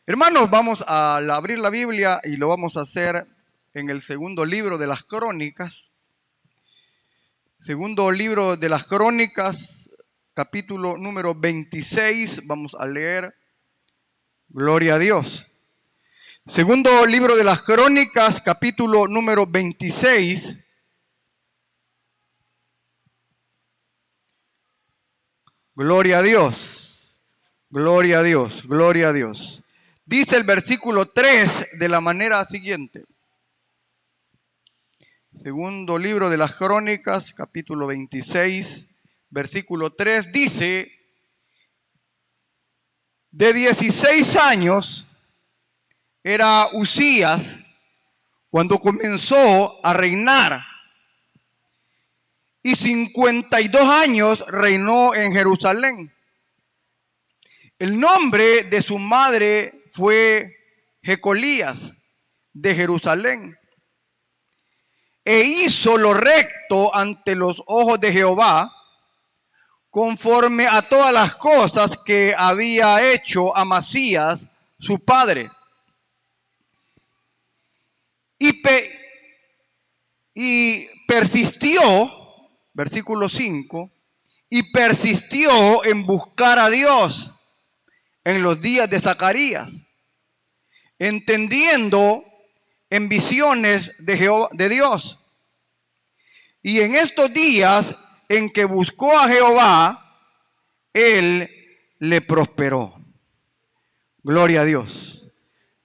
Hermanos, vamos a abrir la Biblia y lo vamos a hacer en el segundo libro de las Crónicas. Segundo libro de las Crónicas, capítulo número 26. Vamos a leer. Gloria a Dios. Segundo libro de las Crónicas, capítulo número 26. Gloria a Dios. Gloria a Dios. Gloria a Dios. Dice el versículo 3 de la manera siguiente. Segundo libro de las Crónicas, capítulo 26, versículo 3, dice: de 16 años era Usías cuando comenzó a reinar, y 52 años reinó en Jerusalén. El nombre de su madre fue Jecolías de Jerusalén. E hizo lo recto ante los ojos de Jehová, conforme a todas las cosas que había hecho Amasías, su padre. Y persistió, versículo 5, y persistió en buscar a Dios en los días de Zacarías, entendiendo en visiones de Dios. Y en estos días en que buscó a Jehová, él le prosperó. Gloria a Dios.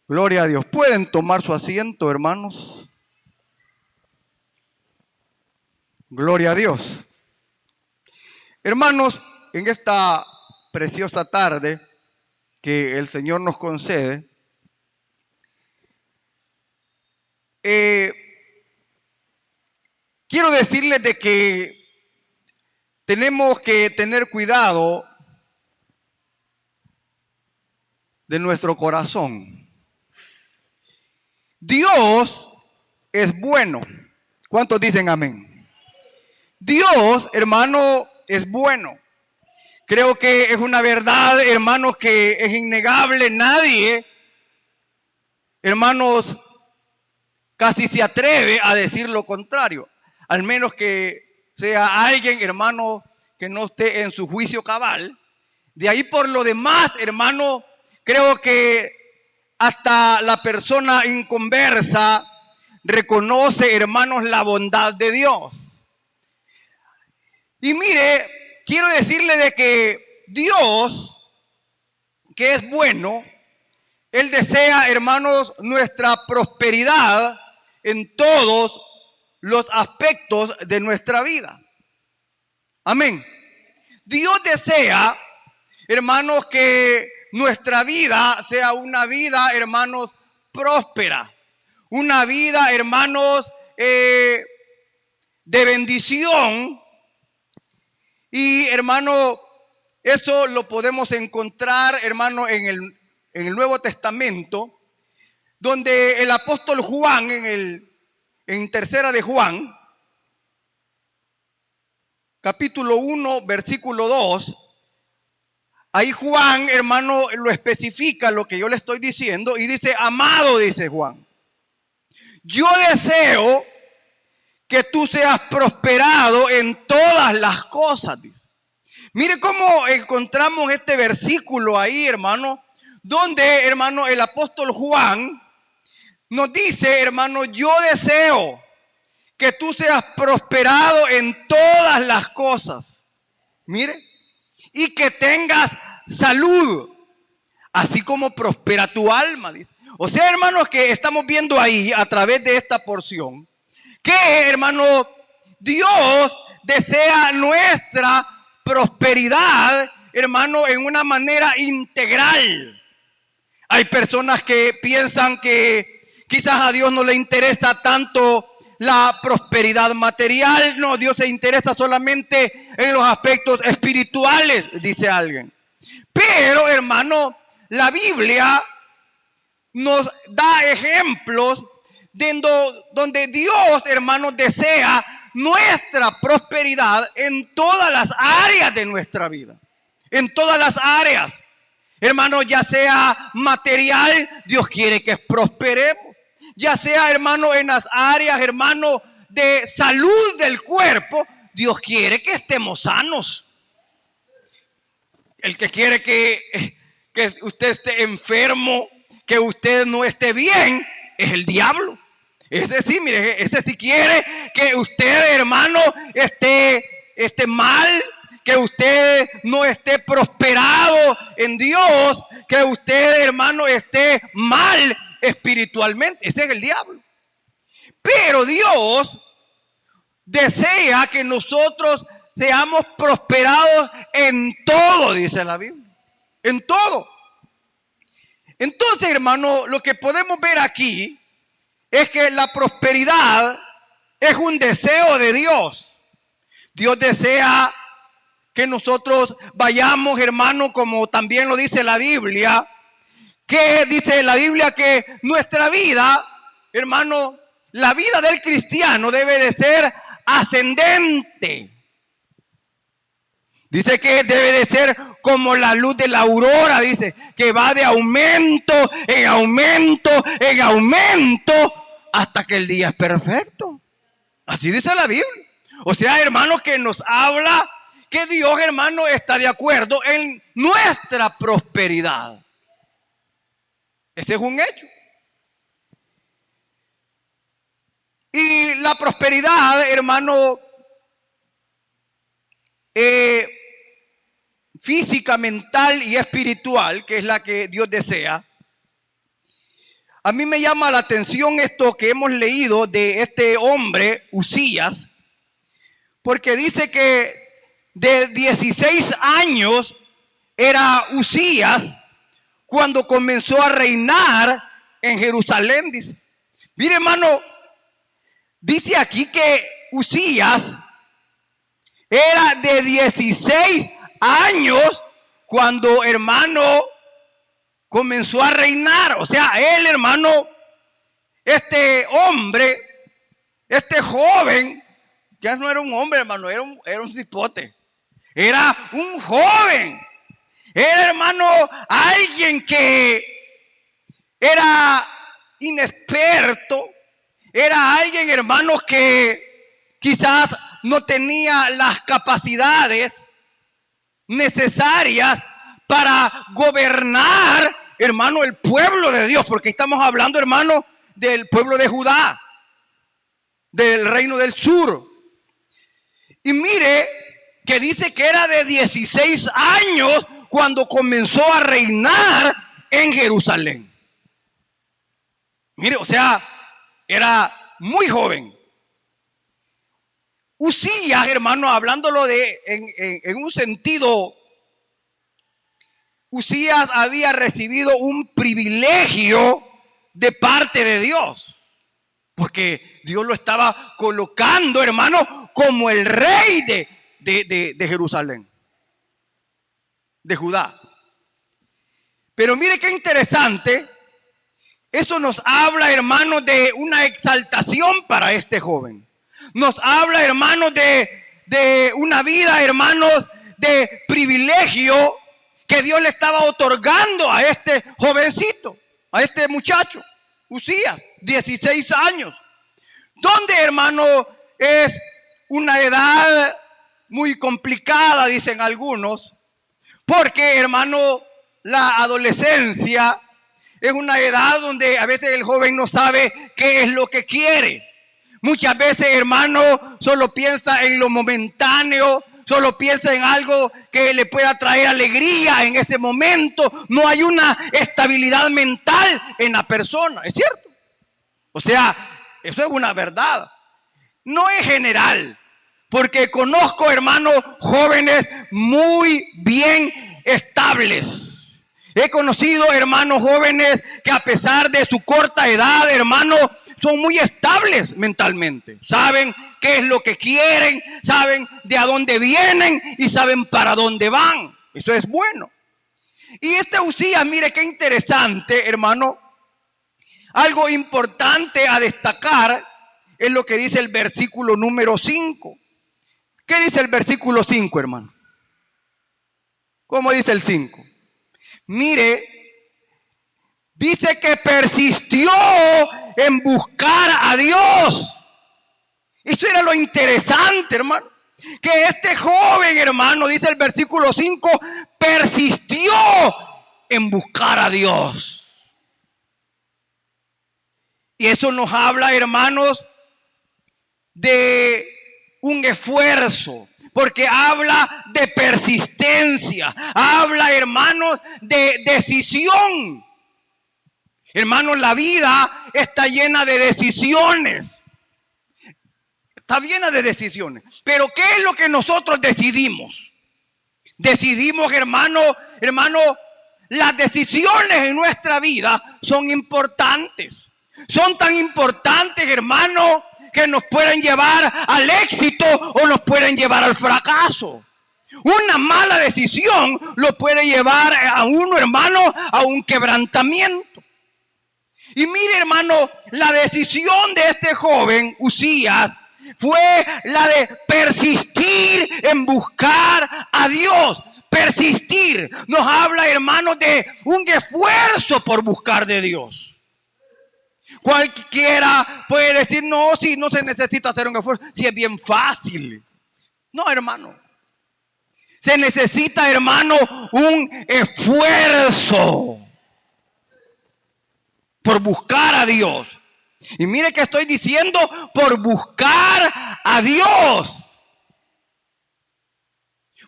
Gloria a Dios. ¿Pueden tomar su asiento, hermanos? Gloria a Dios. Hermanos, en esta preciosa tarde que el Señor nos concede, quiero decirles de que tenemos que tener cuidado de nuestro corazón. Dios es bueno. ¿Cuántos dicen amén? Dios, hermano, es bueno. Creo que es una verdad, hermanos, que es innegable. Nadie, hermanos, casi se atreve a decir lo contrario. Al menos que sea alguien, hermano, que no esté en su juicio cabal. De ahí por lo demás, hermano, creo que hasta la persona inconversa reconoce, hermanos, la bondad de Dios. Y mire, quiero decirle de que Dios, que es bueno, Él desea, hermanos, nuestra prosperidad en todos los aspectos de nuestra vida. Amén. Dios desea, hermanos, que nuestra vida sea una vida, hermanos, próspera. Una vida, hermanos, de bendición. Y, hermano, eso lo podemos encontrar, hermano, en el Nuevo Testamento, donde el apóstol Juan, en tercera de Juan, capítulo 1, versículo 2, ahí Juan, hermano, lo especifica lo que yo le estoy diciendo y dice: amado, dice Juan, yo deseo que tú seas prosperado en todas las cosas, dice. Mire cómo encontramos este versículo ahí, hermano, donde, hermano, el apóstol Juan nos dice, hermano, yo deseo que tú seas prosperado en todas las cosas. Mire, y que tengas salud, así como prospera tu alma, dice. O sea, hermanos, que estamos viendo ahí a través de esta porción que, hermano, Dios desea nuestra prosperidad, hermano, en una manera integral. Hay personas que piensan que quizás a Dios no le interesa tanto la prosperidad material. No, Dios se interesa solamente en los aspectos espirituales, dice alguien. Pero, hermano, la Biblia nos da ejemplos donde Dios, hermano, desea nuestra prosperidad en todas las áreas de nuestra vida. En todas las áreas. Hermano, ya sea material, Dios quiere que prosperemos. Ya sea, hermano, en las áreas, hermano, de salud del cuerpo, Dios quiere que estemos sanos. El que quiere que usted esté enfermo, que usted no esté bien, es el diablo. Ese sí, mire, ese sí quiere que usted, hermano, esté mal, que usted no esté prosperado en Dios, que usted, hermano, esté mal espiritualmente. Ese es el diablo. Pero Dios desea que nosotros seamos prosperados en todo, dice la Biblia. En todo. Entonces, hermano, lo que podemos ver aquí es que la prosperidad es un deseo de Dios. Dios desea que nosotros vayamos, hermano, como también lo dice la Biblia, que dice la Biblia que nuestra vida, hermano, la vida del cristiano debe de ser ascendente. Dice que debe de ser como la luz de la aurora, dice, que va de aumento en aumento en aumento hasta que el día es perfecto. Así dice la Biblia. O sea, hermano, que nos habla que Dios, hermano, está de acuerdo en nuestra prosperidad. Ese es un hecho. Y la prosperidad, hermano, física, mental y espiritual, que es la que Dios desea. A mí me llama la atención esto que hemos leído de este hombre, Uzías, porque dice que de 16 años era Uzías cuando comenzó a reinar en Jerusalén, dice. Mire, hermano, dice aquí que Uzías era de 16 años cuando, hermano, comenzó a reinar. O sea, él, hermano, este hombre, este joven, ya no era un hombre, hermano, era un cipote. Era un joven. Era, hermano, alguien que era inexperto. Era alguien, hermano, que quizás no tenía las capacidades necesarias para gobernar, hermano, el pueblo de Dios. Porque estamos hablando, hermano, del pueblo de Judá, del reino del sur. Y mire que dice que era de 16 años cuando comenzó a reinar en Jerusalén. Mire, o sea, era muy joven. Uzías, hermano, hablándolo en un sentido, Uzías había recibido un privilegio de parte de Dios. Porque Dios lo estaba colocando, hermano, como el rey de Jerusalén, de Judá. Pero mire qué interesante. Eso nos habla, hermano, de una exaltación para este joven. Nos habla, hermanos, de una vida, hermanos, de privilegio que Dios le estaba otorgando a este jovencito, a este muchacho, Uzías, 16 años. Donde, hermano, es una edad muy complicada, dicen algunos, porque, hermano, la adolescencia es una edad donde a veces el joven no sabe qué es lo que quiere. Muchas veces, hermano, solo piensa en lo momentáneo, solo piensa en algo que le pueda traer alegría en ese momento. No hay una estabilidad mental en la persona, ¿es cierto? O sea, eso es una verdad. No es general, porque conozco, hermanos, jóvenes muy bien estables. He conocido, hermanos, jóvenes que a pesar de su corta edad, hermanos, son muy estables mentalmente. Saben qué es lo que quieren, saben de a dónde vienen y saben para dónde van. Eso es bueno. Y este Uzías, mire qué interesante, hermano. Algo importante a destacar es lo que dice el versículo número 5. ¿Qué dice el versículo 5, hermano? ¿Cómo dice el 5? Mire, dice que persistió en buscar a Dios. Eso era lo interesante, hermano. Que este joven, hermano, dice el versículo 5, persistió en buscar a Dios. Y eso nos habla, hermanos, de un esfuerzo, porque habla de persistencia, habla, hermanos, de decisión. Hermanos, la vida está llena de decisiones. Está llena de decisiones. Pero ¿qué es lo que nosotros decidimos? Decidimos, hermano, las decisiones en nuestra vida son importantes. Son tan importantes, hermano, que nos pueden llevar al éxito o nos pueden llevar al fracaso. Una mala decisión lo puede llevar a uno, hermano, a un quebrantamiento. Y mire, hermano, la decisión de este joven, Uzías, fue la de persistir en buscar a Dios. Persistir nos habla, hermanos, de un esfuerzo por buscar de Dios. Cualquiera puede decir, no, si no se necesita hacer un esfuerzo, si es bien fácil. No, hermano. Se necesita, hermano, un esfuerzo por buscar a Dios. Y mire que estoy diciendo por buscar a Dios.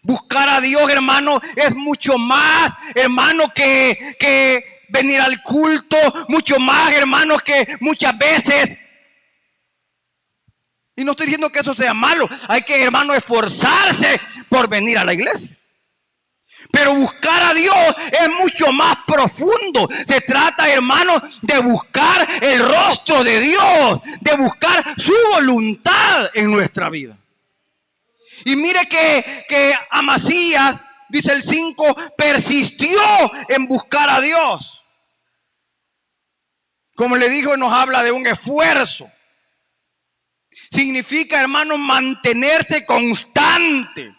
Buscar a Dios, hermano, es mucho más, hermano, que venir al culto, mucho más, hermano, que muchas veces. Y no estoy diciendo que eso sea malo. Hay que, hermano, esforzarse por venir a la iglesia. Pero buscar a Dios es mucho más profundo. Se trata, hermano, de buscar el rostro de Dios, de buscar su voluntad en nuestra vida. Y mire que Amasías, dice el 5, persistió en buscar a Dios. Como le digo, nos habla de un esfuerzo. Significa, hermano, mantenerse constante.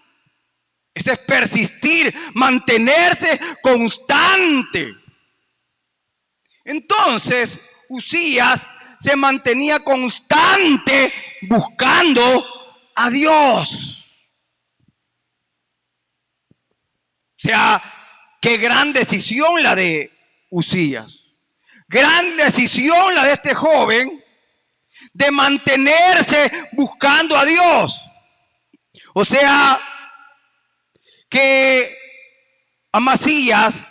Ese es persistir, mantenerse constante. Entonces, Uzías se mantenía constante buscando a Dios. O sea, qué gran decisión la de Uzías. Gran decisión la de este joven de mantenerse buscando a Dios. O sea, que Amasías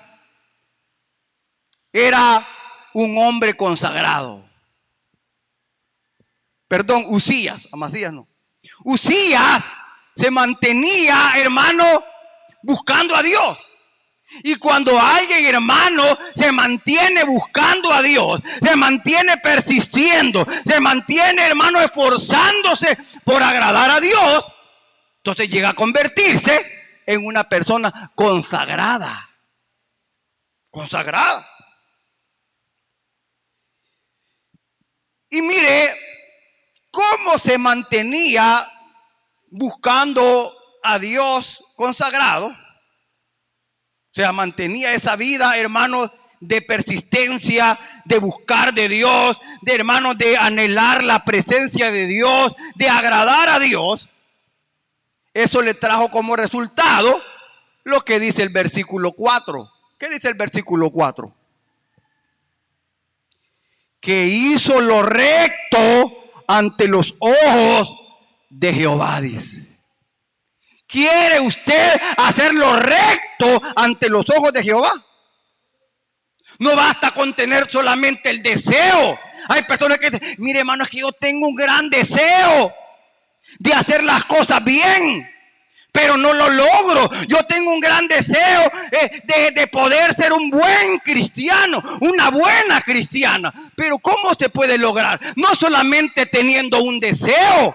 era un hombre consagrado. Perdón, Uzías, Amasías no. Uzías se mantenía, hermano, buscando a Dios. Y cuando alguien, hermano, se mantiene buscando a Dios, se mantiene persistiendo, se mantiene, hermano, esforzándose por agradar a Dios, entonces llega a convertirse en una persona consagrada. Consagrada. Y mire cómo se mantenía buscando a Dios consagrado. O sea, mantenía esa vida, hermanos, de persistencia, de buscar de Dios, de, hermanos, de anhelar la presencia de Dios, de agradar a Dios. Eso le trajo como resultado lo que dice el versículo 4. ¿Qué dice el versículo 4? Que hizo lo recto ante los ojos de Jehová, dice. ¿Quiere usted hacer lo recto ante los ojos de Jehová? No basta con tener solamente el deseo. Hay personas que dicen, mire, hermano, es que yo tengo un gran deseo de hacer las cosas bien, pero no lo logro. Yo tengo un gran deseo de poder ser un buen cristiano, una buena cristiana. Pero ¿cómo se puede lograr? No solamente teniendo un deseo.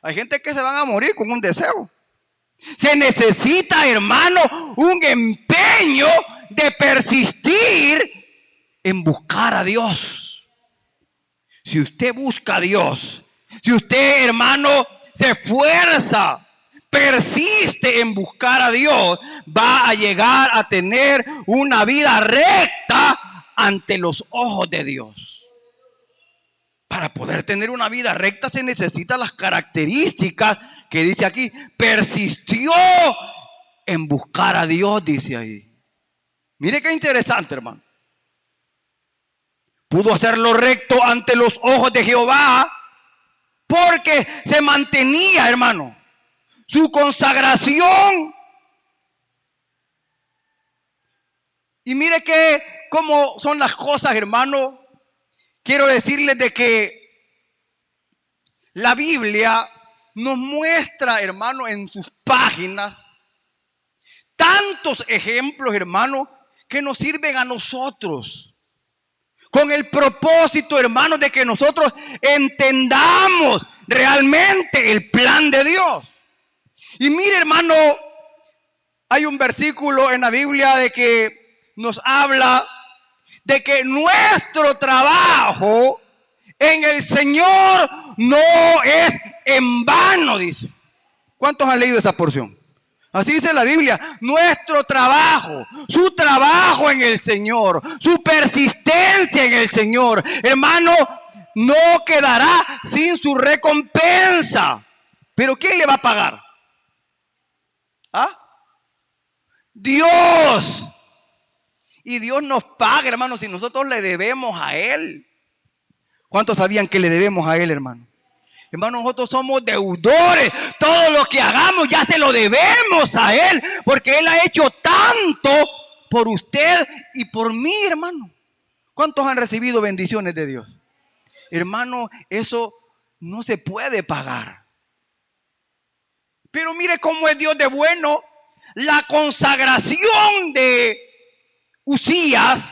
Hay gente que se van a morir con un deseo. Se necesita, hermano, un empeño de persistir en buscar a Dios. Si usted busca a Dios, si usted, hermano, se esfuerza persiste en buscar a Dios, va a llegar a tener una vida recta ante los ojos de Dios. Para poder tener una vida recta se necesitan las características que dice aquí. Persistió en buscar a Dios, dice ahí. Mire qué interesante, hermano. Pudo hacerlo recto ante los ojos de Jehová porque se mantenía, hermano, su consagración. Y mire que cómo son las cosas, hermano. Quiero decirles de que la Biblia nos muestra, hermano, en sus páginas tantos ejemplos, hermano, que nos sirven a nosotros. Con el propósito, hermano, de que nosotros entendamos realmente el plan de Dios. Y mire, hermano, hay un versículo en la Biblia de que nos habla de que nuestro trabajo en el Señor no es en vano, dice. ¿Cuántos han leído esa porción? Así dice la Biblia. Nuestro trabajo, su trabajo en el Señor, su persistencia en el Señor, hermano, no quedará sin su recompensa. ¿Pero quién le va a pagar? ¿Ah? Dios. Y Dios nos paga, hermano, si nosotros le debemos a Él. ¿Cuántos sabían que le debemos a Él, hermano? Hermano, nosotros somos deudores. Todo lo que hagamos ya se lo debemos a Él, porque Él ha hecho tanto por usted y por mí, hermano. ¿Cuántos han recibido bendiciones de Dios? Hermano, eso no se puede pagar. Pero mire cómo es Dios de bueno. La consagración de Uzías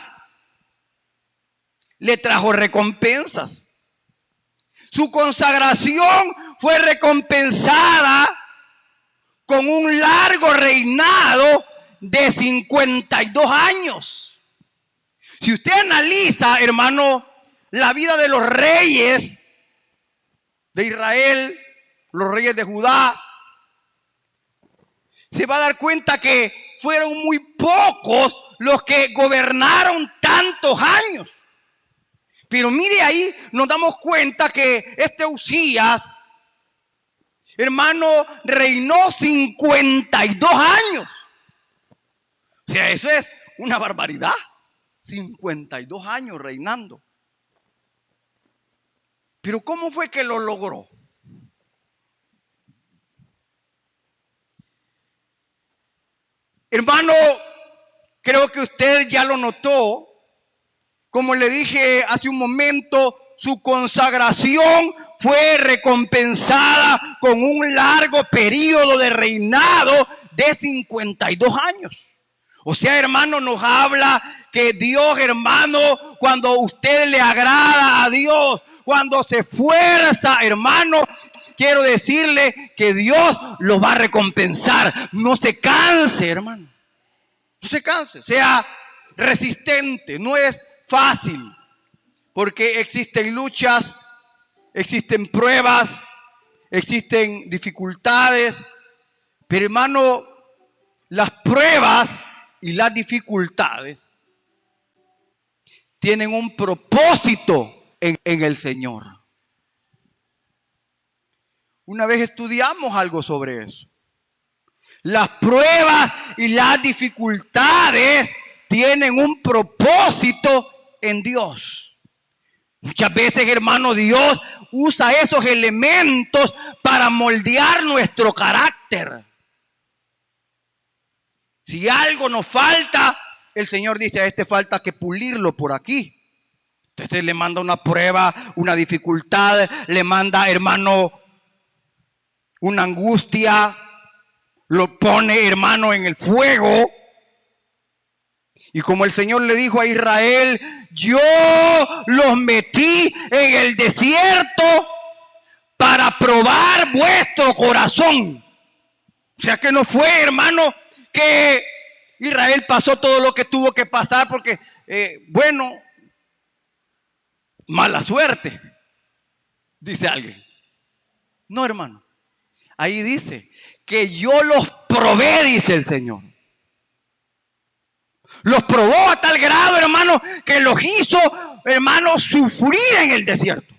le trajo recompensas. Su consagración fue recompensada con un largo reinado de 52 años. Si usted analiza, hermano, la vida de los reyes de Israel, los reyes de Judá, se va a dar cuenta que fueron muy pocos los que gobernaron tantos años. Pero mire ahí, nos damos cuenta que este Uzías, hermano, reinó 52 años. O sea, eso es una barbaridad. 52 años reinando. Pero ¿cómo fue que lo logró? Hermano, creo que usted ya lo notó. Como le dije hace un momento, su consagración fue recompensada con un largo periodo de reinado de 52 años. O sea, hermano, nos habla que Dios, hermano, cuando usted le agrada a Dios, cuando se esfuerza, hermano, quiero decirle que Dios lo va a recompensar. No se canse, hermano. No se canse. Sea resistente. No es fácil. Porque existen luchas, existen pruebas, existen dificultades. Pero, hermano, las pruebas y las dificultades tienen un propósito en el Señor. Una vez estudiamos algo sobre eso. Las pruebas y las dificultades tienen un propósito en Dios. Muchas veces, hermano, Dios usa esos elementos para moldear nuestro carácter. Si algo nos falta, el Señor dice, a este falta que pulirlo por aquí. Entonces le manda una prueba, una dificultad, le manda, hermano, una angustia, lo pone, hermano, en el fuego. Y como el Señor le dijo a Israel, yo los metí en el desierto para probar vuestro corazón. O sea que no fue, hermano, que Israel pasó todo lo que tuvo que pasar porque, bueno, mala suerte, dice alguien. No, hermano. Ahí dice que yo los probé, dice el Señor. Los probó a tal grado, hermano, que los hizo, hermano, sufrir en el desierto.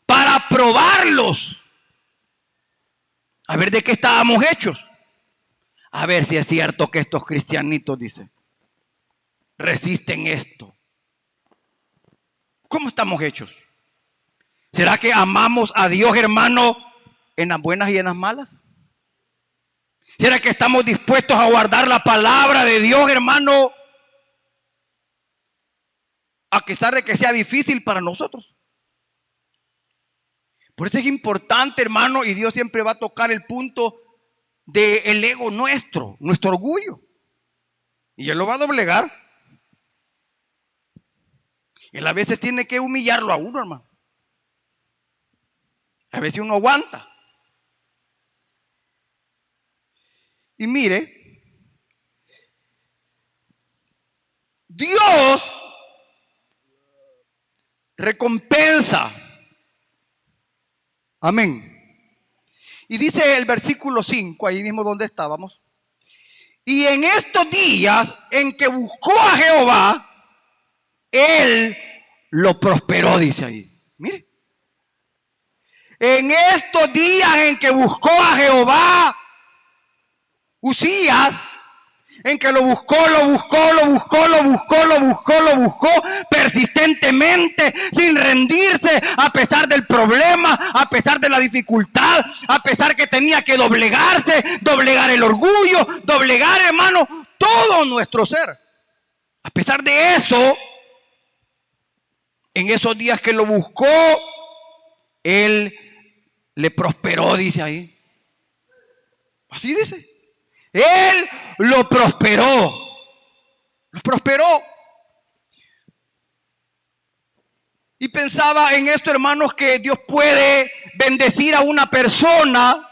Para probarlos. A ver de qué estábamos hechos. A ver si es cierto que estos cristianitos, dice, resisten esto. ¿Cómo estamos hechos? ¿Será que amamos a Dios, hermano, en las buenas y en las malas? ¿Será que estamos dispuestos a guardar la palabra de Dios, hermano, a pesar de que sea difícil para nosotros? Por eso es importante, hermano, y Dios siempre va a tocar el punto del ego nuestro, nuestro orgullo. Y Él lo va a doblegar. Él a veces tiene que humillarlo a uno, hermano. A veces uno aguanta. Y mire, Dios recompensa. Amén. Y dice el versículo 5, ahí mismo donde estábamos. Y en estos días en que buscó a Jehová, Él lo prosperó, dice ahí. Mire. En estos días en que buscó a Jehová, Uzías, en que lo buscó persistentemente, sin rendirse, a pesar del problema, a pesar de la dificultad, a pesar que tenía que doblegarse, doblegar el orgullo, doblegar, hermano, todo nuestro ser. A pesar de eso, en esos días que lo buscó, Él le prosperó, dice ahí. Así dice. Él lo prosperó. Lo prosperó. Y pensaba en esto, hermanos, que Dios puede bendecir a una persona,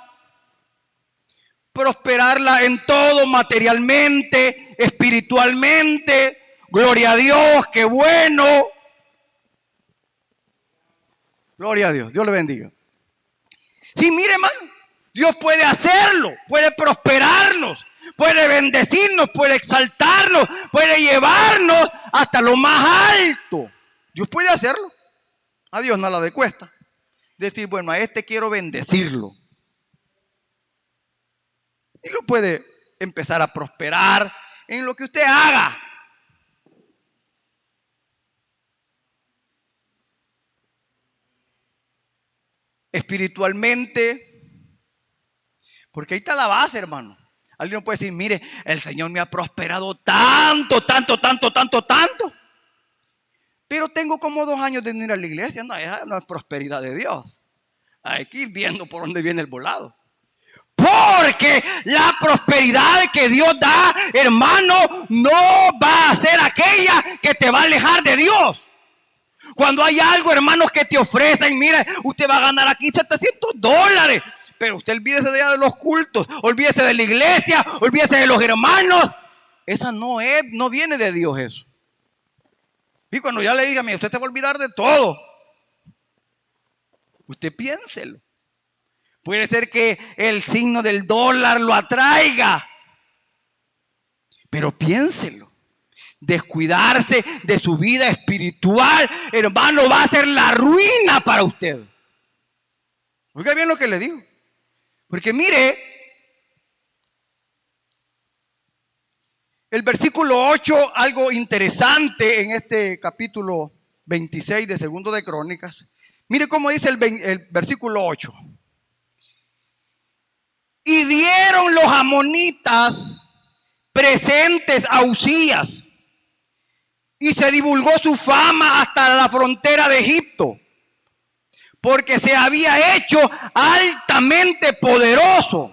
prosperarla en todo, materialmente, espiritualmente. Gloria a Dios, qué bueno. Gloria a Dios, Dios le bendiga. Sí, mire, hermano, Dios puede hacerlo, puede prosperarnos, puede bendecirnos, puede exaltarnos, puede llevarnos hasta lo más alto. Dios puede hacerlo. A Dios nada le cuesta. Decir, bueno, a este quiero bendecirlo. Y lo puede empezar a prosperar en lo que usted haga. Espiritualmente. Porque ahí está la base, hermano. Alguien puede decir, mire, el Señor me ha prosperado tanto. Pero tengo como 2 años de no ir a la iglesia. No, esa no es prosperidad de Dios. Hay que ir viendo por dónde viene el volado. Porque la prosperidad que Dios da, hermano, no va a ser aquella que te va a alejar de Dios. Cuando hay algo, hermanos, que te ofrecen, mire, usted va a ganar aquí $700. Pero usted olvídese de los cultos, olvídese de la iglesia, olvídese de los hermanos. Esa no viene de Dios eso. Y cuando ya le diga, mire, usted se va a olvidar de todo. Usted piénselo. Puede ser que el signo del dólar lo atraiga. Pero piénselo. Descuidarse de su vida espiritual, hermano, va a ser la ruina para usted. Oiga bien lo que le digo. Porque mire, el versículo 8, algo interesante en este capítulo 26 de Segundo de Crónicas. Mire cómo dice el versículo 8. Y dieron los amonitas presentes a Uzías, y se divulgó su fama hasta la frontera de Egipto, porque se había hecho altamente poderoso.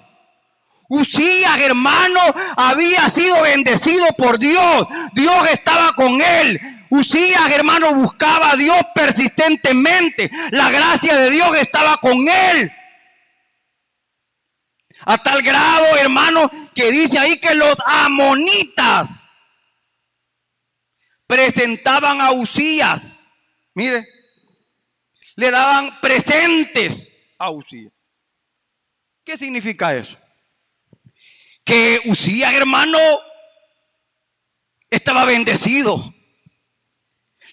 Uzías, hermano, había sido bendecido por Dios. Dios estaba con él. Uzías, hermano, buscaba a Dios persistentemente. La gracia de Dios estaba con él. A tal grado, hermano, que dice ahí que los amonitas presentaban a Uzías. Mire, le daban presentes a Uzías. ¿Qué significa eso? que Usías, hermano, estaba bendecido.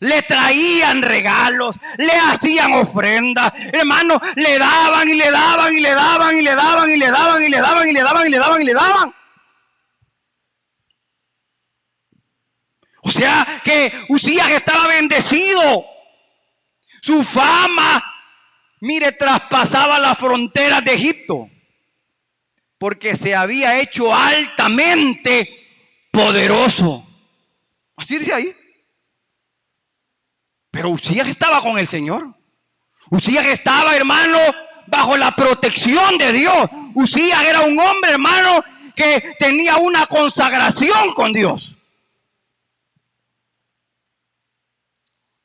Le traían regalos, le hacían ofrendas, hermano, le daban y le daban y le daban y le daban y le daban y le daban y le daban y le daban y le daban. O sea que Usías estaba bendecido. Su fama, mire, traspasaba las fronteras de Egipto, porque se había hecho altamente poderoso. Así dice ahí. Pero Usías estaba con el Señor. Usías estaba, hermano, bajo la protección de Dios. Usías era un hombre, hermano, que tenía una consagración con Dios.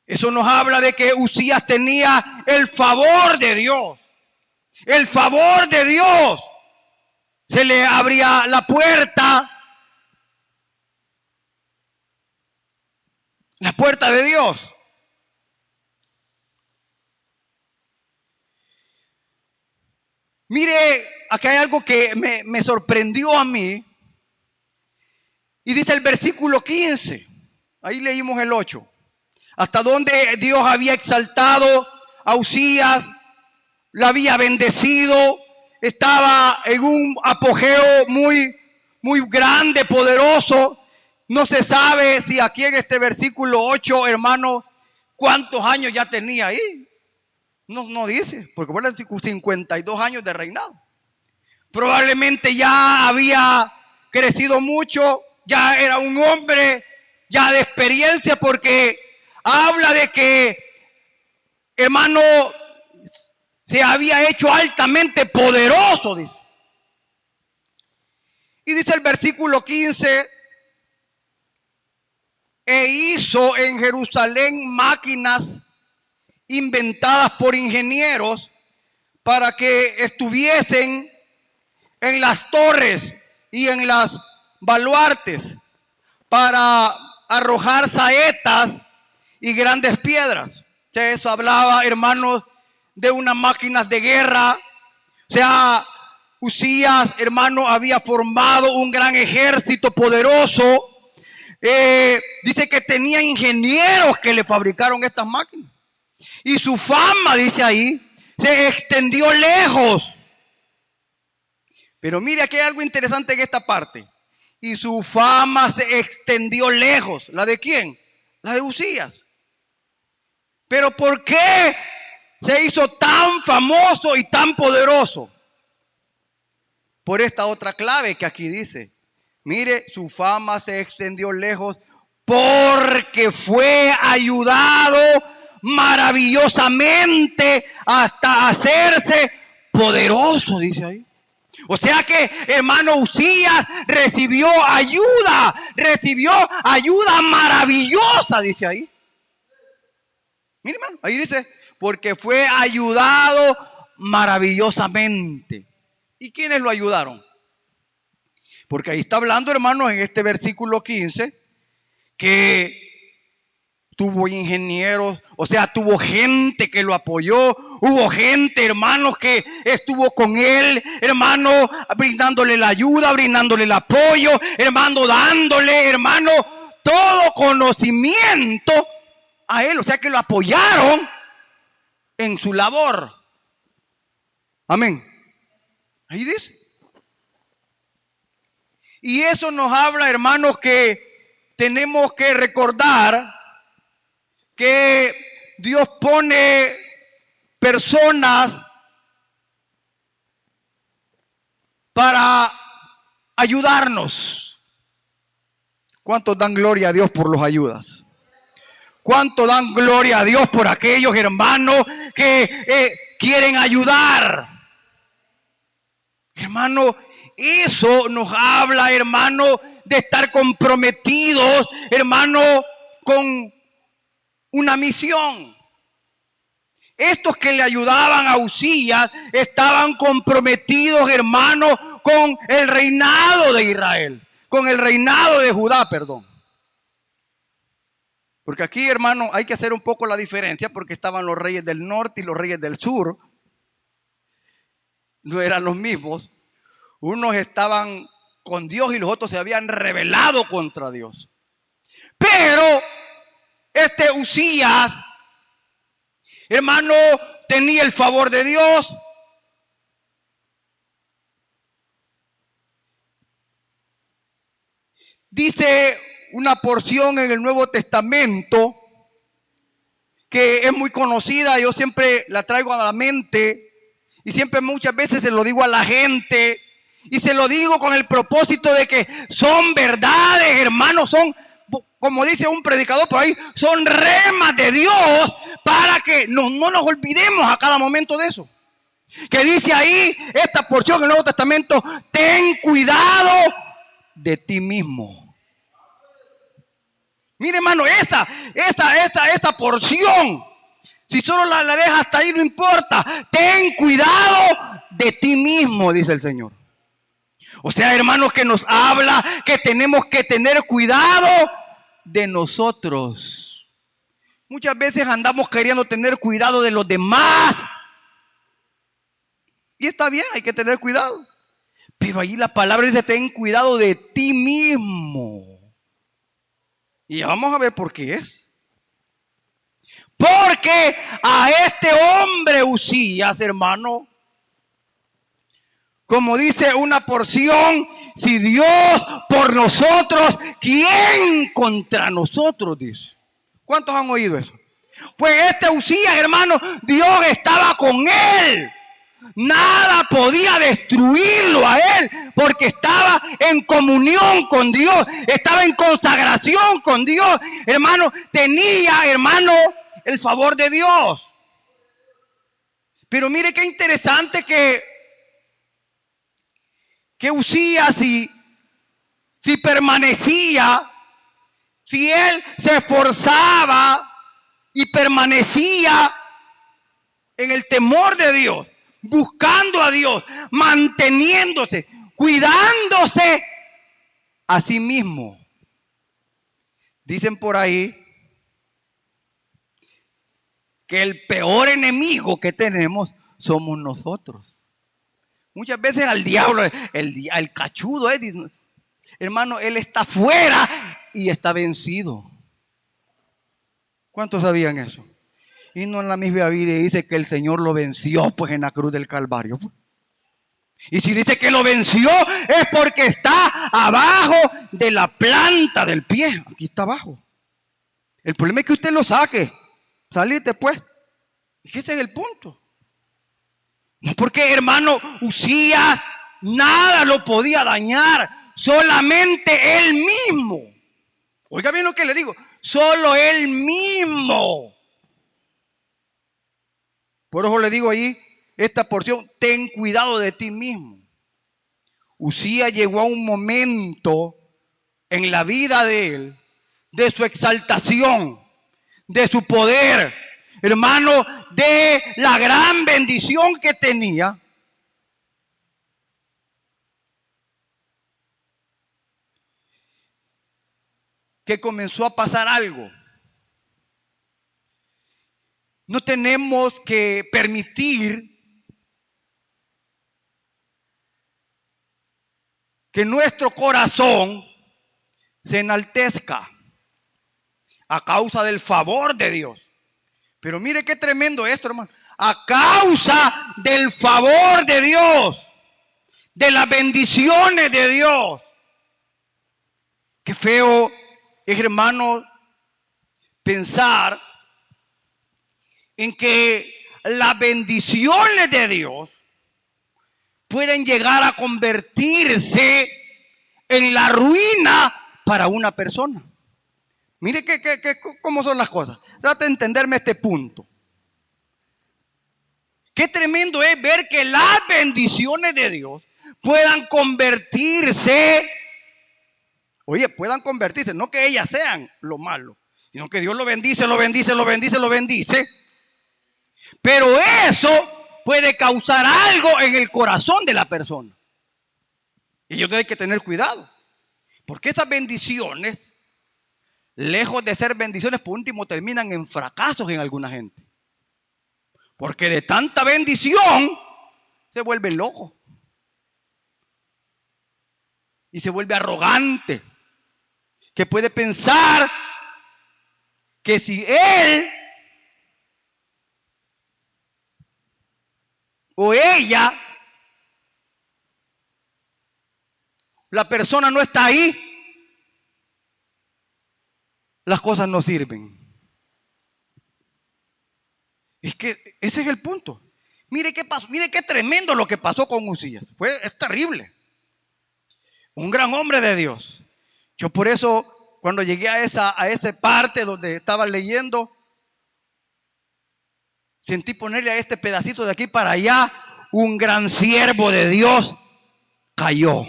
Eso nos habla de que Usías tenía el favor de Dios. El favor de Dios. Se le abría la puerta. La puerta de Dios. Mire, acá hay algo que me sorprendió a mí. Y dice el versículo 15. Ahí leímos el 8. Hasta donde Dios había exaltado a Usías, lo había bendecido, estaba en un apogeo muy grande, poderoso. No se sabe si aquí en este versículo 8, hermano, cuántos años ya tenía ahí. No dice, porque fueron 52 años de reinado. Probablemente ya había crecido mucho, ya era un hombre ya de experiencia, porque habla de que, hermano, se había hecho altamente poderoso, dice. Y dice el versículo 15, e hizo en Jerusalén máquinas inventadas por ingenieros para que estuviesen en las torres y en las baluartes, para arrojar saetas y grandes piedras. O sea, eso hablaba, hermanos, de unas máquinas de guerra. O sea, Usías, hermano, había formado un gran ejército poderoso. Dice que tenía ingenieros que le fabricaron estas máquinas. Y su fama, dice ahí, se extendió lejos. Pero mire, aquí hay algo interesante en esta parte. Y su fama se extendió lejos. ¿La de quién? La de Usías. Pero ¿por qué se hizo tan famoso y tan poderoso? Por esta otra clave que aquí dice. Mire, su fama se extendió lejos porque fue ayudado maravillosamente hasta hacerse poderoso, dice ahí. O sea que, hermano, Usías recibió ayuda maravillosa, dice ahí. Mire, hermano, ahí dice, porque fue ayudado maravillosamente. ¿Y quiénes lo ayudaron? Porque ahí está hablando, hermano, en este versículo 15, que tuvo ingenieros, o sea, tuvo gente que lo apoyó, hubo gente, hermanos, que estuvo con él, hermano, brindándole la ayuda, brindándole el apoyo, hermano, dándole, hermano, todo conocimiento a él, o sea, que lo apoyaron en su labor. Amén. Ahí dice. Y eso nos habla, hermanos, que tenemos que recordar que Dios pone personas para ayudarnos. ¿Cuántos dan gloria a Dios por los ayudas? ¿Cuántos dan gloria a Dios por aquellos hermanos que quieren ayudar? Hermano, eso nos habla, hermano, de estar comprometidos, hermano, con una misión. Estos que le ayudaban a Usías estaban comprometidos, hermano, con el reinado de Israel, con el reinado de Judá, perdón. Porque aquí, hermano, hay que hacer un poco la diferencia, porque estaban los reyes del norte y los reyes del sur. No eran los mismos. Unos estaban con Dios y los otros se habían rebelado contra Dios. Pero este Uzías, hermano, tenía el favor de Dios. Dice una porción en el Nuevo Testamento que es muy conocida, yo siempre la traigo a la mente y siempre muchas veces se lo digo a la gente y se lo digo con el propósito de que son verdades, hermanos, son, como dice un predicador por ahí, son remas de Dios para que no nos olvidemos a cada momento de eso. Que dice ahí esta porción del Nuevo Testamento: ten cuidado de ti mismo. Mire, hermano, esa porción, si solo la dejas hasta ahí no importa. Ten cuidado de ti mismo, dice el Señor. O sea, hermanos, que nos habla que tenemos que tener cuidado de nosotros. Muchas veces andamos queriendo tener cuidado de los demás. Y está bien, hay que tener cuidado. Pero allí la palabra dice: ten cuidado de ti mismo. Y vamos a ver por qué es. Porque a este hombre Uzías, hermano, como dice una porción, si Dios por nosotros, ¿quién contra nosotros? Dice. ¿Cuántos han oído eso? Pues este Uzías, hermano, Dios estaba con él. Nada podía destruirlo a él, porque estaba en comunión con Dios, estaba en consagración con Dios, hermano, tenía, hermano, el favor de Dios. Pero mire qué interesante que Uzías, si permanecía, si él se esforzaba y permanecía en el temor de Dios, buscando a Dios, manteniéndose, cuidándose a sí mismo. Dicen por ahí que el peor enemigo que tenemos somos nosotros. Muchas veces al diablo, el cachudo, hermano, él está fuera y está vencido. ¿Cuántos sabían eso? Y no en la misma Biblia dice que el Señor lo venció pues en la cruz del Calvario. Y si dice que lo venció es porque está abajo de la planta del pie. Aquí está abajo. El problema es que usted lo saque. Salite pues. Y ese es el punto. No porque, hermano, Uzías nada lo podía dañar. Solamente él mismo. Oiga bien lo que le digo. Solo él mismo. Por eso le digo ahí, esta porción: ten cuidado de ti mismo. Uzías llegó a un momento en la vida de él, de su exaltación, de su poder, hermano, de la gran bendición que tenía. Que comenzó a pasar algo. No tenemos que permitir que nuestro corazón se enaltezca a causa del favor de Dios. Pero mire qué tremendo esto, hermano. A causa del favor de Dios, de las bendiciones de Dios. Qué feo es, hermano, pensar en que las bendiciones de Dios pueden llegar a convertirse en la ruina para una persona. Mire cómo son las cosas. Trata de entenderme este punto. Qué tremendo es ver que las bendiciones de Dios puedan convertirse, puedan convertirse, no que ellas sean lo malo, sino que Dios lo bendice, lo bendice, lo bendice, lo bendice. Pero eso puede causar algo en el corazón de la persona. Y yo tengo que tener cuidado. Porque esas bendiciones, lejos de ser bendiciones, por último terminan en fracasos en alguna gente. Porque de tanta bendición se vuelven locos. y se vuelve arrogante, que puede pensar que si él o ella, la persona no está ahí, las cosas no sirven. Es que ese es el punto. Mire qué pasó, mire qué tremendo lo que pasó con Uzías. Es terrible. Un gran hombre de Dios. Yo por eso, cuando llegué a esa parte donde estaba leyendo, sentí ponerle a este pedacito de aquí para allá, un gran siervo de Dios cayó.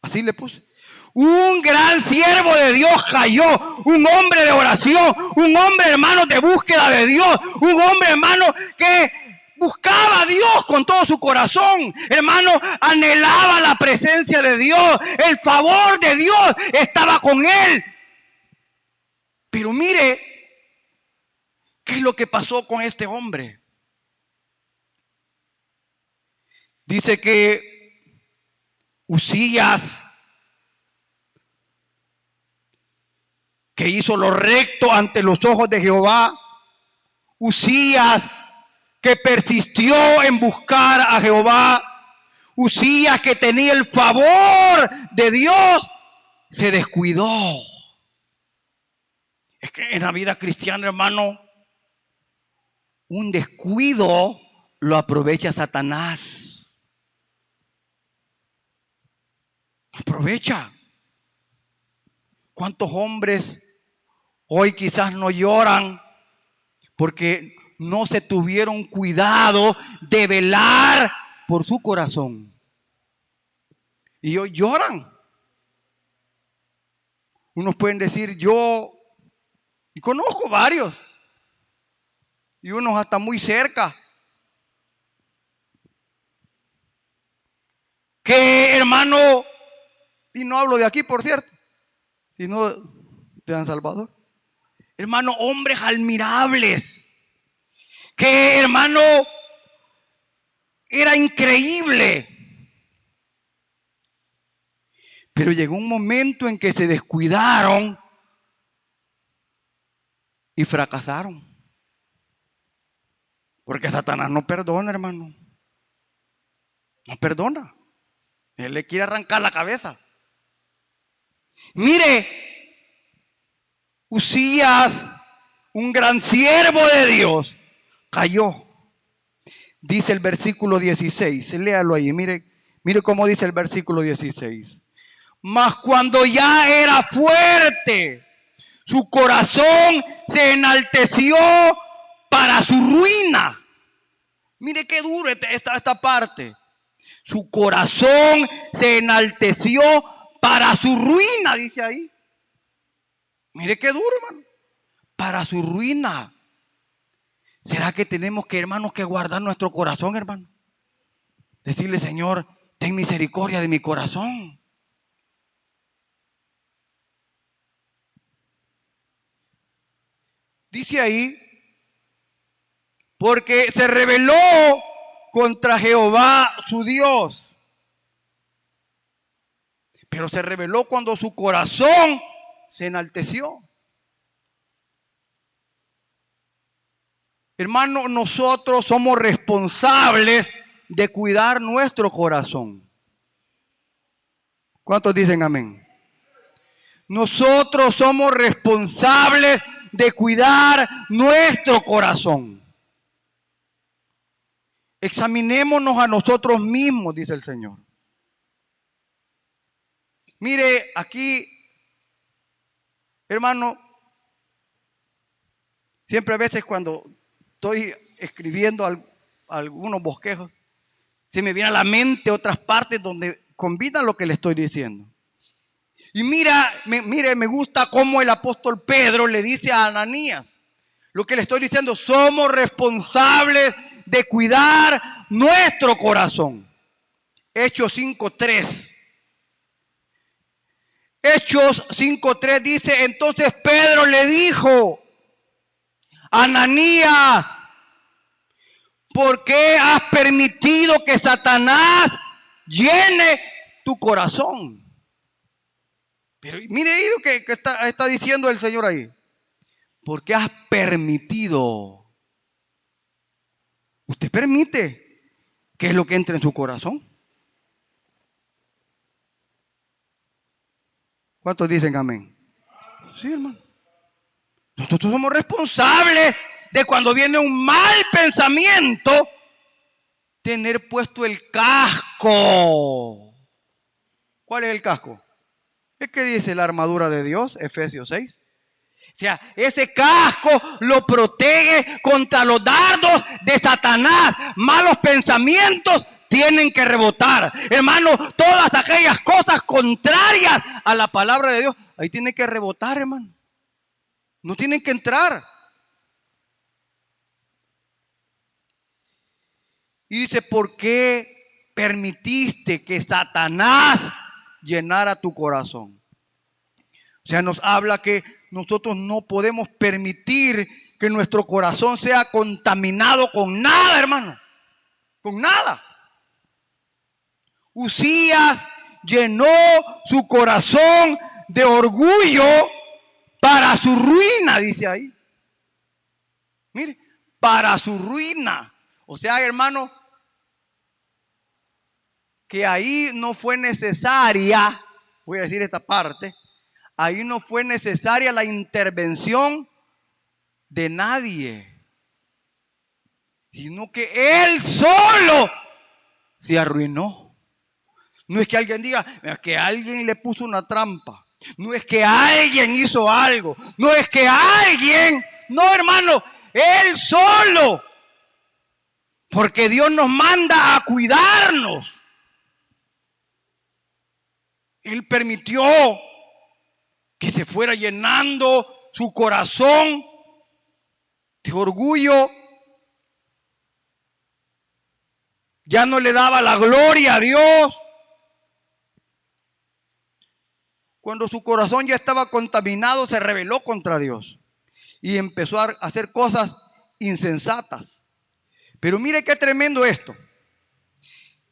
Así le puse. Un gran siervo de Dios cayó, un hombre de oración, un hombre, hermano, de búsqueda de Dios, un hombre, hermano, que buscaba a Dios con todo su corazón, hermano, anhelaba la presencia de Dios, el favor de Dios estaba con él. Pero mire, ¿qué es lo que pasó con este hombre? Dice que Uzías, que hizo lo recto ante los ojos de Jehová, Uzías, que persistió en buscar a Jehová, Uzías, que tenía el favor de Dios, se descuidó. Es que en la vida cristiana, hermano, un descuido lo aprovecha Satanás. Aprovecha. ¿Cuántos hombres hoy quizás no lloran porque no se tuvieron cuidado de velar por su corazón? Y hoy lloran. Unos pueden decir, yo, y conozco varios, y unos hasta muy cerca, que hermano, y no hablo de aquí por cierto, sino de San Salvador, hermano, hombres admirables, que hermano, era increíble. Pero llegó un momento en que se descuidaron y fracasaron. Porque Satanás no perdona, hermano. No perdona. Él le quiere arrancar la cabeza. Mire, Uzías, un gran siervo de Dios, cayó. Dice el versículo 16. Léalo ahí. Mire cómo dice el versículo 16. Mas cuando ya era fuerte, su corazón se enalteció para su ruina. Mire qué duro esta parte. Su corazón se enalteció para su ruina, dice ahí. Mire qué duro, hermano. Para su ruina. ¿Será que tenemos que, hermanos, que guardar nuestro corazón, hermano? Decirle, Señor, ten misericordia de mi corazón. Dice ahí, porque se rebeló contra Jehová su Dios. Pero se rebeló cuando su corazón se enalteció. Hermano, nosotros somos responsables de cuidar nuestro corazón. ¿Cuántos dicen amén? Nosotros somos responsables de cuidar nuestro corazón. Examinémonos a nosotros mismos, dice el Señor. Mire, aquí, hermano, siempre a veces cuando estoy escribiendo algunos bosquejos, se me viene a la mente otras partes donde combinan lo que le estoy diciendo. Y mire, me gusta cómo el apóstol Pedro le dice a Ananías, lo que le estoy diciendo, somos responsables de cuidar nuestro corazón. Hechos 5:3. Hechos 5:3 dice, entonces Pedro le dijo, Ananías, ¿por qué has permitido que Satanás llene tu corazón? Pero mire ahí lo que está diciendo el Señor ahí. ¿Por qué has permitido? Usted permite que es lo que entre en su corazón. ¿Cuántos dicen amén? Sí, hermano. Nosotros somos responsables de cuando viene un mal pensamiento, tener puesto el casco. ¿Cuál es el casco? Es que dice la armadura de Dios, Efesios 6. O sea, ese casco lo protege contra los dardos de Satanás. Malos pensamientos tienen que rebotar. Hermano, todas aquellas cosas contrarias a la palabra de Dios, ahí tienen que rebotar, hermano. No tienen que entrar. Y dice, ¿por qué permitiste que Satanás llenara tu corazón? O sea, nos habla que nosotros no podemos permitir que nuestro corazón sea contaminado con nada, hermano. Con nada. Uzías llenó su corazón de orgullo para su ruina, dice ahí. Mire, para su ruina. O sea, hermano, que ahí no fue necesaria, voy a decir esta parte, ahí no fue necesaria la intervención de nadie, sino que él solo se arruinó. No es que alguien diga que alguien le puso una trampa, no es que alguien hizo algo, no es que alguien, no, hermano, él solo, porque Dios nos manda a cuidarnos. Él permitió que se fuera llenando su corazón de orgullo. Ya no le daba la gloria a Dios. Cuando su corazón ya estaba contaminado, se rebeló contra Dios y empezó a hacer cosas insensatas. Pero mire qué tremendo esto.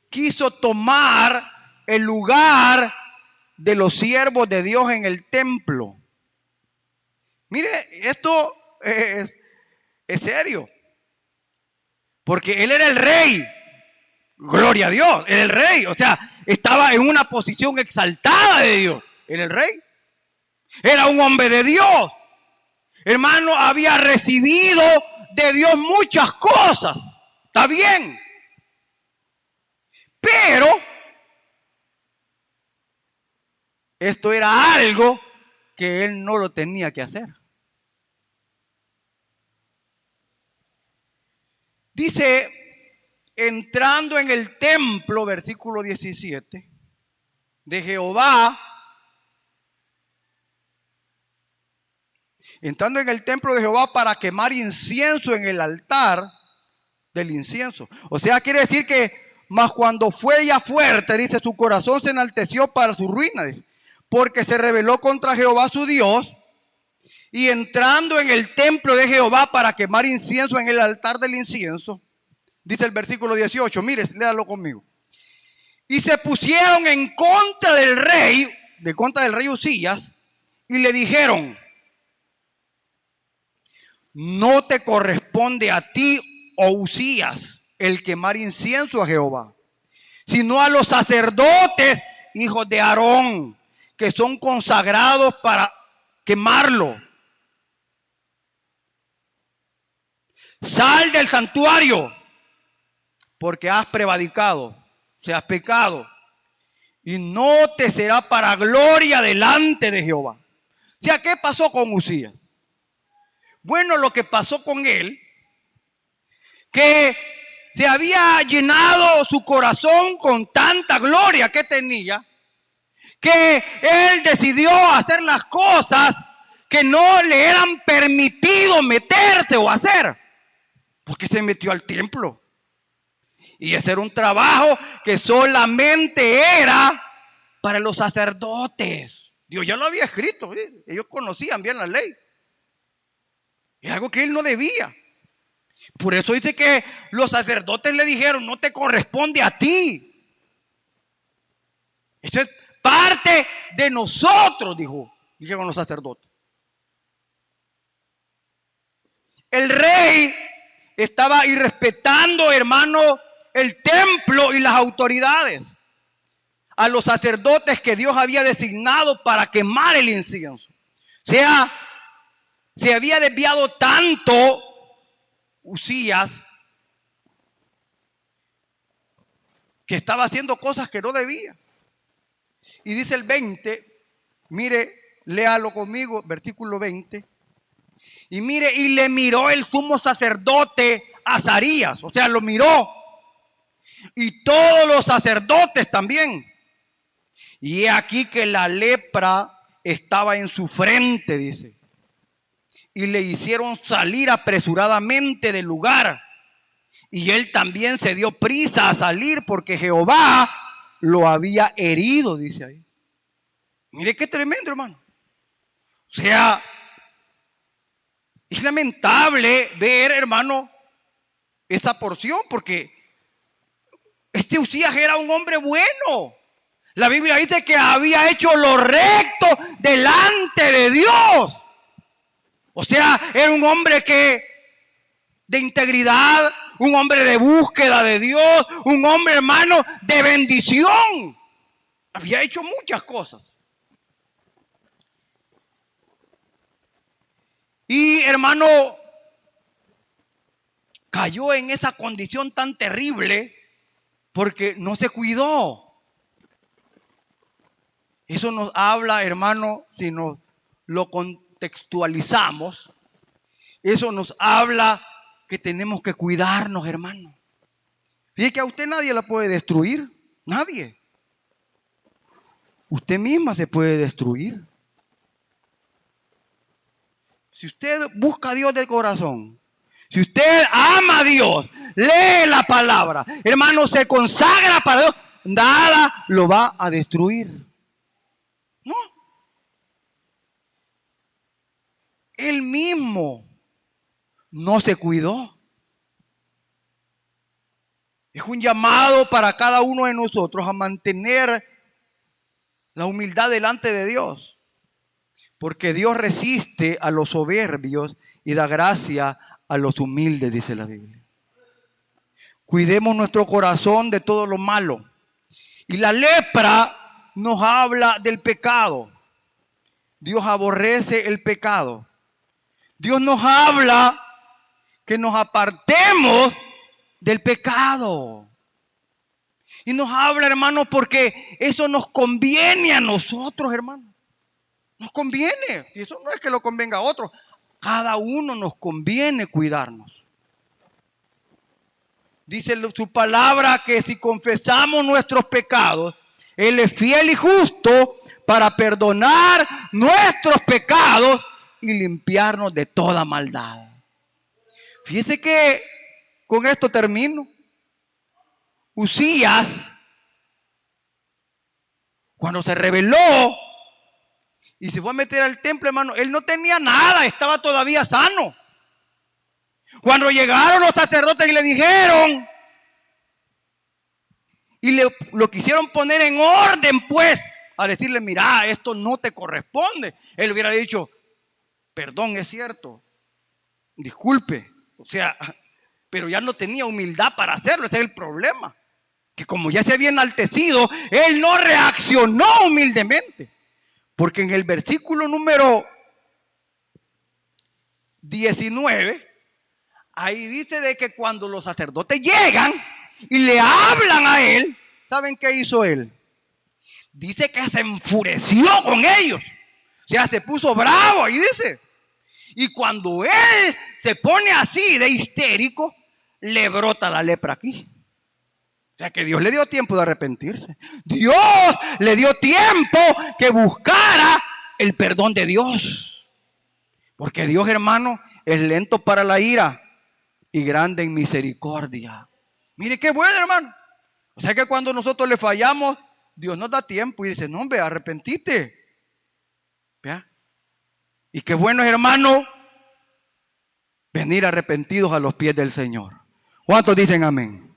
Quiso tomar el lugar de los siervos de Dios en el templo. Mire, esto es serio. Porque él era el rey. Gloria a Dios, era el rey. O sea, estaba en una posición exaltada de Dios. Era el rey. Era un hombre de Dios. Hermano, había recibido de Dios muchas cosas. Está bien. Pero esto era algo que él no lo tenía que hacer. Dice, entrando en el templo, versículo 17, de Jehová, entrando en el templo de Jehová para quemar incienso en el altar del incienso. O sea, quiere decir que, mas cuando fue ya fuerte, dice, su corazón se enalteció para su ruina, dice, porque se rebeló contra Jehová su Dios, y entrando en el templo de Jehová para quemar incienso en el altar del incienso, dice el versículo 18, mire, léalo conmigo. Y se pusieron en contra del rey Uzías, y le dijeron, no te corresponde a ti, oh Uzías, el quemar incienso a Jehová, sino a los sacerdotes, hijos de Aarón, que son consagrados para quemarlo. Sal del santuario, porque has prevaricado, o sea, has pecado, y no te será para gloria delante de Jehová. O sea, ¿qué pasó con Uzías? Bueno, lo que pasó con él, que se había llenado su corazón con tanta gloria que tenía, que él decidió hacer las cosas que no le eran permitido meterse o hacer, porque se metió al templo. Y ese era un trabajo que solamente era para los sacerdotes. Dios ya lo había escrito, ellos conocían bien la ley. Es algo que él no debía. Por eso dice que los sacerdotes le dijeron, no te corresponde a ti. Eso es parte de nosotros, dijeron los sacerdotes. El rey estaba irrespetando, hermano, el templo y las autoridades, a los sacerdotes que Dios había designado para quemar el incienso. O sea, se había desviado tanto Usías que estaba haciendo cosas que no debía. Y dice el 20, mire, léalo conmigo, versículo 20. Y mire, y le miró el sumo sacerdote Azarías, o sea, lo miró. Y todos los sacerdotes también. Y he aquí que la lepra estaba en su frente, dice. Y le hicieron salir apresuradamente del lugar. Y él también se dio prisa a salir porque Jehová lo había herido, dice ahí. Mire qué tremendo, hermano. O sea, es lamentable ver, hermano, esa porción, porque este Usías era un hombre bueno. La Biblia dice que había hecho lo recto delante de Dios. O sea, era un hombre de integridad, un hombre de búsqueda de Dios, un hombre, hermano, de bendición. Había hecho muchas cosas. Y, hermano, cayó en esa condición tan terrible porque no se cuidó. Eso nos habla, hermano, si nos lo contextualizamos, eso nos habla que tenemos que cuidarnos, hermano. Fíjate que a usted nadie la puede destruir, nadie. Usted misma se puede destruir. Si usted busca a Dios de corazón, si usted ama a Dios, lee la palabra, hermano, se consagra para Dios, nada lo va a destruir. No. Él mismo no se cuidó. Es un llamado para cada uno de nosotros a mantener la humildad delante de Dios. Porque Dios resiste a los soberbios y da gracia a los humildes, dice la Biblia. Cuidemos nuestro corazón de todo lo malo. Y la lepra nos habla del pecado. Dios aborrece el pecado. Dios nos habla que nos apartemos del pecado. Y nos habla, hermano, porque eso nos conviene a nosotros, hermano. Nos conviene. Y eso no es que lo convenga a otros. Cada uno nos conviene cuidarnos. Dice su palabra que si confesamos nuestros pecados, Él es fiel y justo para perdonar nuestros pecados y limpiarnos de toda maldad. Fíjese que con esto termino. Usías, cuando se rebeló y se fue a meter al templo, hermano, él no tenía nada, estaba todavía sano. Cuando llegaron los sacerdotes y le dijeron, y lo quisieron poner en orden, pues, a decirle, mira, esto no te corresponde. Él hubiera dicho, perdón, es cierto, disculpe, o sea, pero ya no tenía humildad para hacerlo, ese es el problema. Que como ya se había enaltecido, él no reaccionó humildemente. Porque en el versículo número 19, ahí dice de que cuando los sacerdotes llegan y le hablan a él, ¿saben qué hizo él? Dice que se enfureció con ellos. O sea, se puso bravo, ahí dice. Y cuando él se pone así de histérico, le brota la lepra aquí. O sea que Dios le dio tiempo de arrepentirse. Dios le dio tiempo que buscara el perdón de Dios. Porque Dios, hermano, es lento para la ira y grande en misericordia. Mire qué bueno, hermano. O sea que cuando nosotros le fallamos, Dios nos da tiempo y dice, no, hombre, arrepentite. ¿Vea? Y qué bueno, hermano, venir arrepentidos a los pies del Señor. ¿Cuántos dicen amén?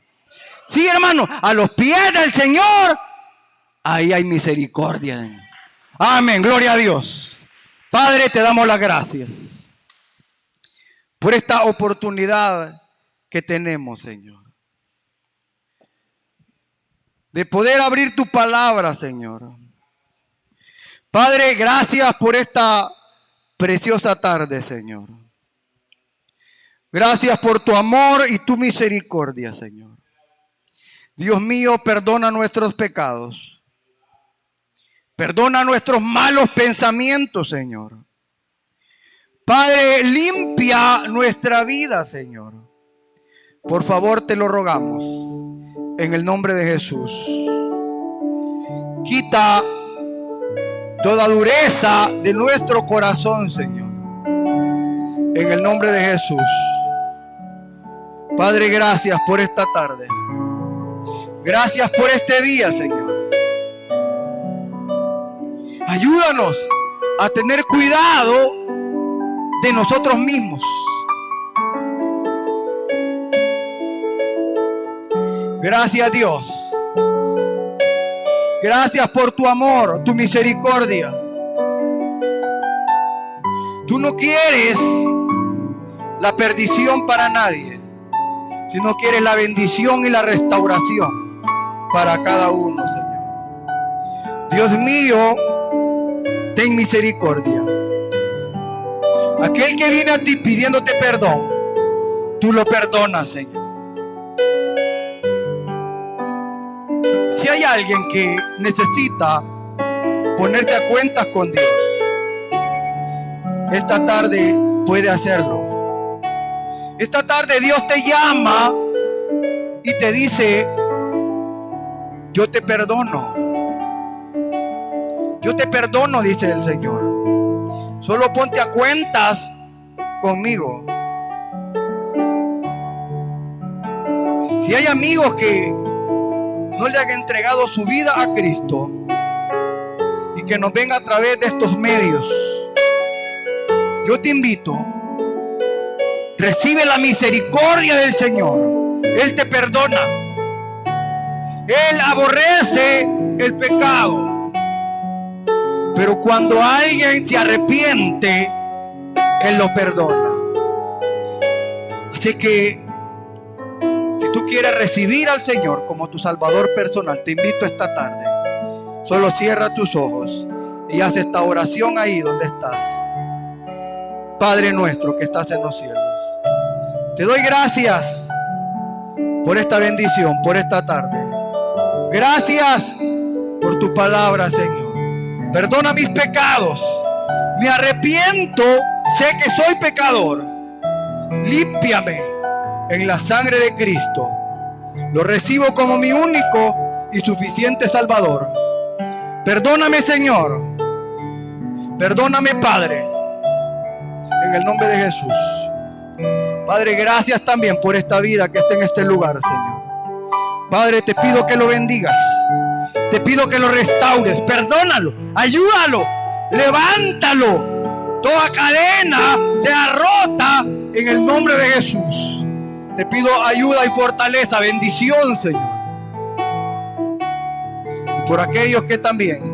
Sí, hermano, a los pies del Señor ahí hay misericordia. Amén, gloria a Dios. Padre, te damos las gracias por esta oportunidad que tenemos, Señor, de poder abrir tu palabra, Señor. Padre, gracias por esta preciosa tarde, Señor. Gracias por tu amor y tu misericordia, Señor. Dios mío, perdona nuestros pecados. Perdona nuestros malos pensamientos, Señor. Padre, limpia nuestra vida, Señor. Por favor, te lo rogamos. En el nombre de Jesús. Quita toda dureza de nuestro corazón, Señor. En el nombre de Jesús. Padre, gracias por esta tarde. Gracias por este día, Señor. Ayúdanos a tener cuidado de nosotros mismos. Gracias, Dios. Gracias por tu amor, tu misericordia. Tú no quieres la perdición para nadie, sino quieres la bendición y la restauración para cada uno, Señor. Dios mío, ten misericordia. Aquel que viene a ti pidiéndote perdón, tú lo perdonas, Señor. Si hay alguien que necesita ponerte a cuentas con Dios, esta tarde puede hacerlo. Esta tarde Dios te llama y te dice: yo te perdono. Yo te perdono, dice el Señor. Solo ponte a cuentas conmigo. Si hay amigos que no le han entregado su vida a Cristo y que nos ven a través de estos medios, yo te invito, recibe la misericordia del Señor. Él te perdona. Él aborrece el pecado. Pero cuando alguien se arrepiente, Él lo perdona. Así que si tú quieres recibir al Señor como tu Salvador personal, te invito esta tarde. Solo cierra tus ojos y haz esta oración ahí donde estás. Padre nuestro que estás en los cielos, te doy gracias por esta bendición, por esta tarde. Gracias por tu palabra, Señor. Perdona mis pecados. Me arrepiento, sé que soy pecador. Límpiame en la sangre de Cristo. Lo recibo como mi único y suficiente Salvador. Perdóname, Señor. Perdóname, Padre. En el nombre de Jesús. Padre, gracias también por esta vida que está en este lugar, Señor. Padre, te pido que lo bendigas. Te pido que lo restaures. Perdónalo. Ayúdalo. Levántalo. Toda cadena sea rota en el nombre de Jesús. Te pido ayuda y fortaleza, bendición, Señor. Y por aquellos que también